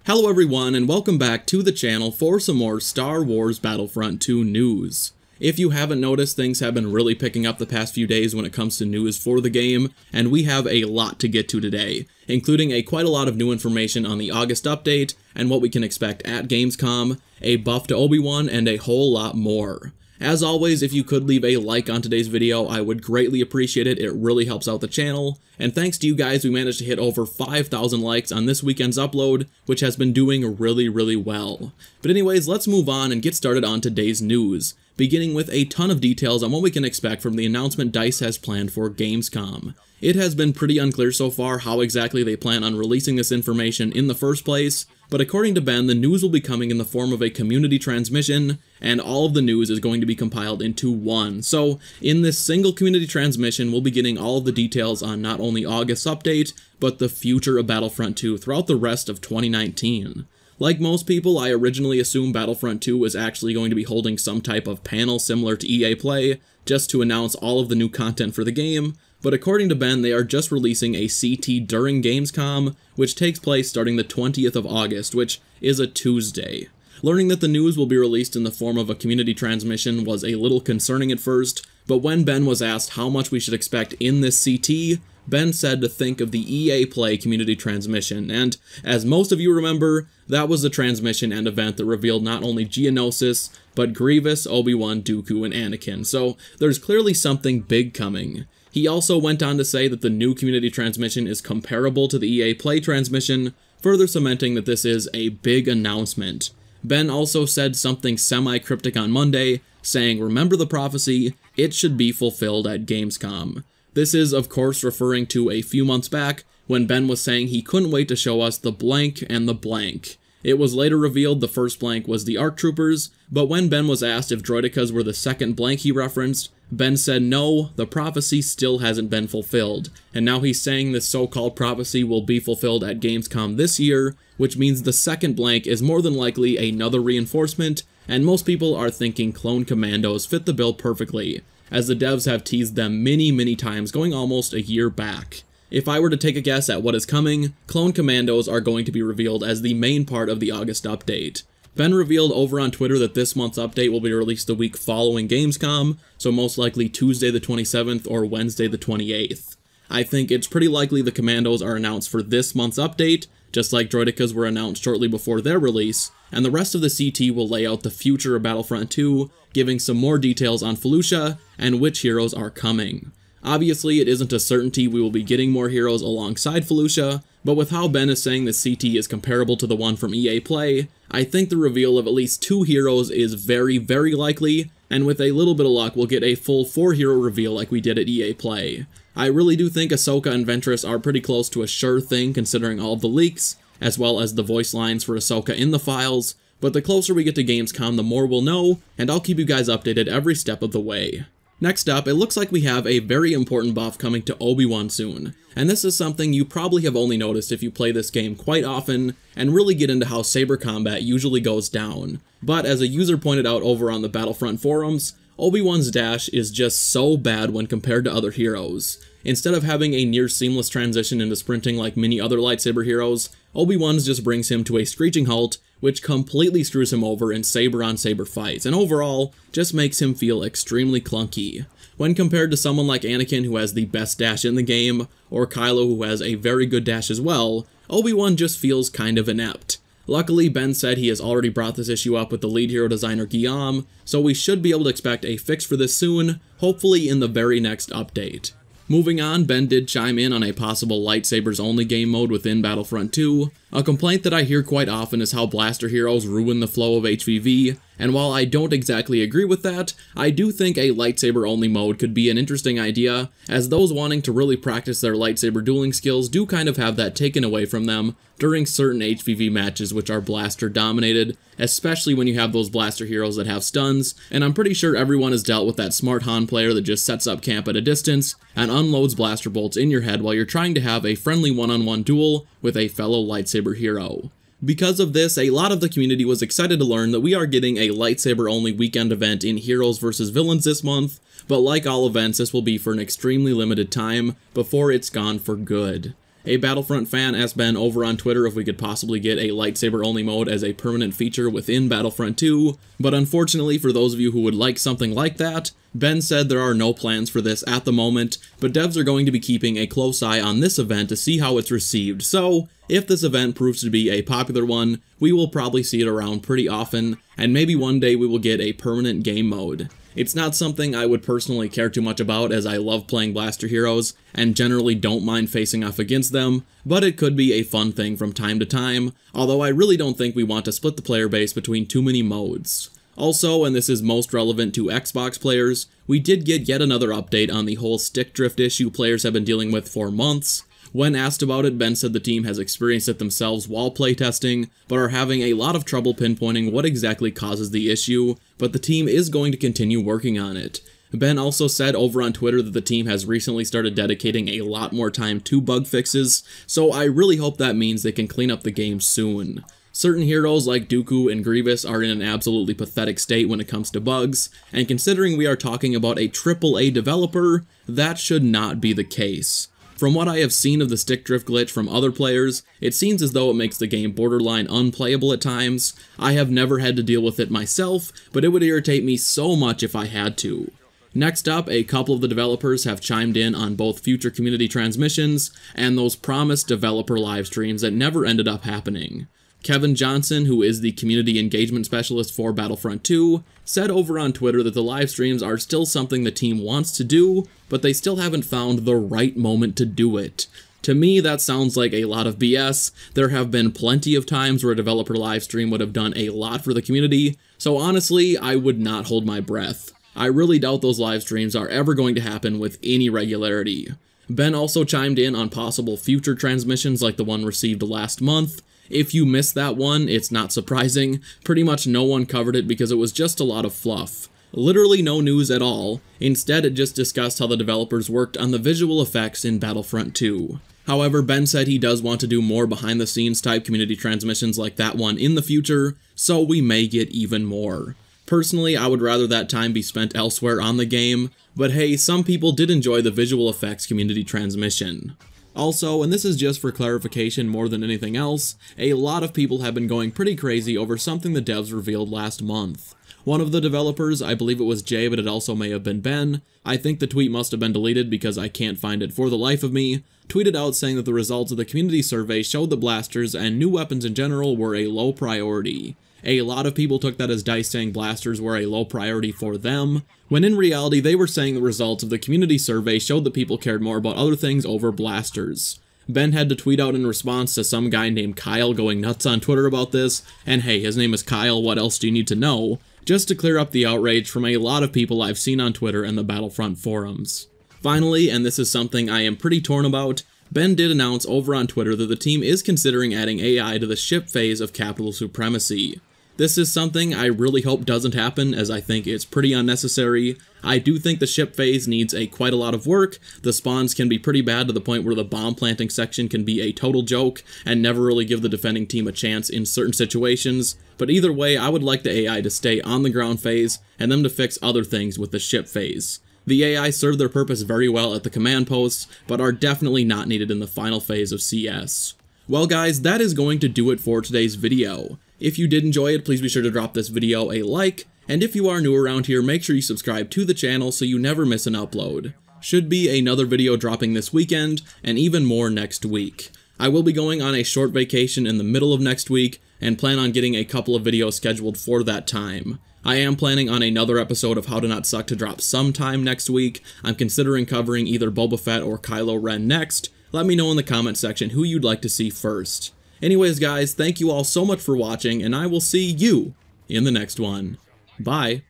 Hello everyone and welcome back to the channel for some more Star Wars Battlefront II news. If you haven't noticed, things have been really picking up the past few days when it comes to news for the game, and we have a lot to get to today, including quite a lot of new information on the August update and what we can expect at Gamescom, a buff to Obi-Wan, and a whole lot more. As always, if you could leave a like on today's video, I would greatly appreciate it. It really helps out the channel. And thanks to you guys, we managed to hit over 5,000 likes on this weekend's upload, which has been doing really well. But anyways, let's move on and get started on today's news, beginning with a ton of details on what we can expect from the announcement DICE has planned for Gamescom. It has been pretty unclear so far how exactly they plan on releasing this information in the first place, but according to Ben, the news will be coming in the form of a community transmission, and all of the news is going to be compiled into one. So, in this single community transmission, we'll be getting all of the details on not only August's update, but the future of Battlefront 2 throughout the rest of 2019. Like most people, I originally assumed Battlefront 2 was actually going to be holding some type of panel similar to EA Play, just to announce all of the new content for the game, but according to Ben, they are just releasing a CT during Gamescom, which takes place starting the 20th of August, which is a Tuesday. Learning that the news will be released in the form of a community transmission was a little concerning at first, but when Ben was asked how much we should expect in this CT, Ben said to think of the EA Play community transmission, and as most of you remember, that was the transmission and event that revealed not only Geonosis, but Grievous, Obi-Wan, Dooku, and Anakin, so there's clearly something big coming. He also went on to say that the new community transmission is comparable to the EA Play transmission, further cementing that this is a big announcement. Ben also said something semi-cryptic on Monday, saying, "Remember the prophecy, it should be fulfilled at Gamescom." This is, of course, referring to a few months back, when Ben was saying he couldn't wait to show us the blank and the blank. It was later revealed the first blank was the ARC Troopers, but when Ben was asked if droidicas were the second blank he referenced, Ben said no, the prophecy still hasn't been fulfilled, and now he's saying this so-called prophecy will be fulfilled at Gamescom this year, which means the second blank is more than likely another reinforcement, and most people are thinking clone commandos fit the bill perfectly, as the devs have teased them many times going almost a year back. If I were to take a guess at what is coming, clone commandos are going to be revealed as the main part of the August update. Ben revealed over on Twitter that this month's update will be released the week following Gamescom, so most likely Tuesday the 27th or Wednesday the 28th. I think it's pretty likely the commandos are announced for this month's update, just like droidicas were announced shortly before their release, and the rest of the CT will lay out the future of Battlefront 2, giving some more details on Felucia and which heroes are coming. Obviously, it isn't a certainty we will be getting more heroes alongside Felucia, but with how Ben is saying the CT is comparable to the one from EA Play, I think the reveal of at least 2 heroes is very likely, and with a little bit of luck we'll get a full 4-hero reveal like we did at EA Play. I really do think Ahsoka and Ventress are pretty close to a sure thing considering all of the leaks, as well as the voice lines for Ahsoka in the files, but the closer we get to Gamescom the more we'll know, and I'll keep you guys updated every step of the way. Next up, it looks like we have a very important buff coming to Obi-Wan soon, and this is something you probably have only noticed if you play this game quite often and really get into how saber combat usually goes down. But as a user pointed out over on the Battlefront forums, Obi-Wan's dash is just so bad when compared to other heroes. Instead of having a near seamless transition into sprinting like many other lightsaber heroes, Obi-Wan's just brings him to a screeching halt, which completely screws him over in saber-on-saber fights, and overall, just makes him feel extremely clunky. When compared to someone like Anakin who has the best dash in the game, or Kylo who has a very good dash as well, Obi-Wan just feels kind of inept. Luckily, Ben said he has already brought this issue up with the lead hero designer Guillaume, so we should be able to expect a fix for this soon, hopefully in the very next update. Moving on, Ben did chime in on a possible lightsabers only game mode within Battlefront 2. A complaint that I hear quite often is how blaster heroes ruin the flow of HVV, and while I don't exactly agree with that, I do think a lightsaber only mode could be an interesting idea, as those wanting to really practice their lightsaber dueling skills do kind of have that taken away from them during certain HVV matches which are blaster dominated, especially when you have those blaster heroes that have stuns, and I'm pretty sure everyone has dealt with that smart Han player that just sets up camp at a distance and unloads blaster bolts in your head while you're trying to have a friendly one-on-one duel with a fellow lightsaber hero. Because of this, a lot of the community was excited to learn that we are getting a lightsaber-only weekend event in Heroes vs. Villains this month, but like all events, this will be for an extremely limited time before it's gone for good. A Battlefront fan asked Ben over on Twitter if we could possibly get a lightsaber-only mode as a permanent feature within Battlefront 2, but unfortunately for those of you who would like something like that, Ben said there are no plans for this at the moment, but devs are going to be keeping a close eye on this event to see how it's received, so if this event proves to be a popular one, we will probably see it around pretty often, and maybe one day we will get a permanent game mode. It's not something I would personally care too much about, as I love playing blaster heroes and generally don't mind facing off against them, but it could be a fun thing from time to time, although I really don't think we want to split the player base between too many modes. Also, and this is most relevant to Xbox players, we did get yet another update on the whole stick drift issue players have been dealing with for months. When asked about it, Ben said the team has experienced it themselves while playtesting, but are having a lot of trouble pinpointing what exactly causes the issue, but the team is going to continue working on it. Ben also said over on Twitter that the team has recently started dedicating a lot more time to bug fixes, so I really hope that means they can clean up the game soon. Certain heroes like Dooku and Grievous are in an absolutely pathetic state when it comes to bugs, and considering we are talking about a AAA developer, that should not be the case. From what I have seen of the stick drift glitch from other players, it seems as though it makes the game borderline unplayable at times. I have never had to deal with it myself, but it would irritate me so much if I had to. Next up, a couple of the developers have chimed in on both future community transmissions and those promised developer live streams that never ended up happening. Kevin Johnson, who is the community engagement specialist for Battlefront 2, said over on Twitter that the live streams are still something the team wants to do, but they still haven't found the right moment to do it. To me, that sounds like a lot of BS. There have been plenty of times where a developer live stream would have done a lot for the community, so honestly, I would not hold my breath. I really doubt those live streams are ever going to happen with any regularity. Ben also chimed in on possible future transmissions like the one received last month. If you missed that one, it's not surprising. Pretty much no one covered it because it was just a lot of fluff. Literally no news at all. Instead, it just discussed how the developers worked on the visual effects in Battlefront 2. However, Ben said he does want to do more behind-the-scenes type community transmissions like that one in the future, so we may get even more. Personally, I would rather that time be spent elsewhere on the game, but hey, some people did enjoy the visual effects community transmission. Also, and this is just for clarification more than anything else, a lot of people have been going pretty crazy over something the devs revealed last month. One of the developers, I believe it was Jay, but it also may have been Ben, I think the tweet must have been deleted because I can't find it for the life of me, tweeted out saying that the results of the community survey showed that blasters and new weapons in general were a low priority. A lot of people took that as DICE saying blasters were a low priority for them, when in reality they were saying the results of the community survey showed that people cared more about other things over blasters. Ben had to tweet out in response to some guy named Kyle going nuts on Twitter about this, and hey, his name is Kyle, what else do you need to know? Just to clear up the outrage from a lot of people I've seen on Twitter and the Battlefront forums. Finally, and this is something I am pretty torn about, Ben did announce over on Twitter that the team is considering adding AI to the ship phase of Capital Supremacy. This is something I really hope doesn't happen, as I think it's pretty unnecessary. I do think the ship phase needs quite a lot of work. The spawns can be pretty bad to the point where the bomb planting section can be a total joke and never really give the defending team a chance in certain situations. But either way, I would like the AI to stay on the ground phase and them to fix other things with the ship phase. The AI serve their purpose very well at the command posts, but are definitely not needed in the final phase of CS. Well guys, that is going to do it for today's video. If you did enjoy it, please be sure to drop this video a like, and if you are new around here, make sure you subscribe to the channel so you never miss an upload. Should be another video dropping this weekend, and even more next week. I will be going on a short vacation in the middle of next week, and plan on getting a couple of videos scheduled for that time. I am planning on another episode of How to Not Suck to drop sometime next week. I'm considering covering either Boba Fett or Kylo Ren next. Let me know in the comment section who you'd like to see first. Anyways guys, thank you all so much for watching, and I will see you in the next one. Bye.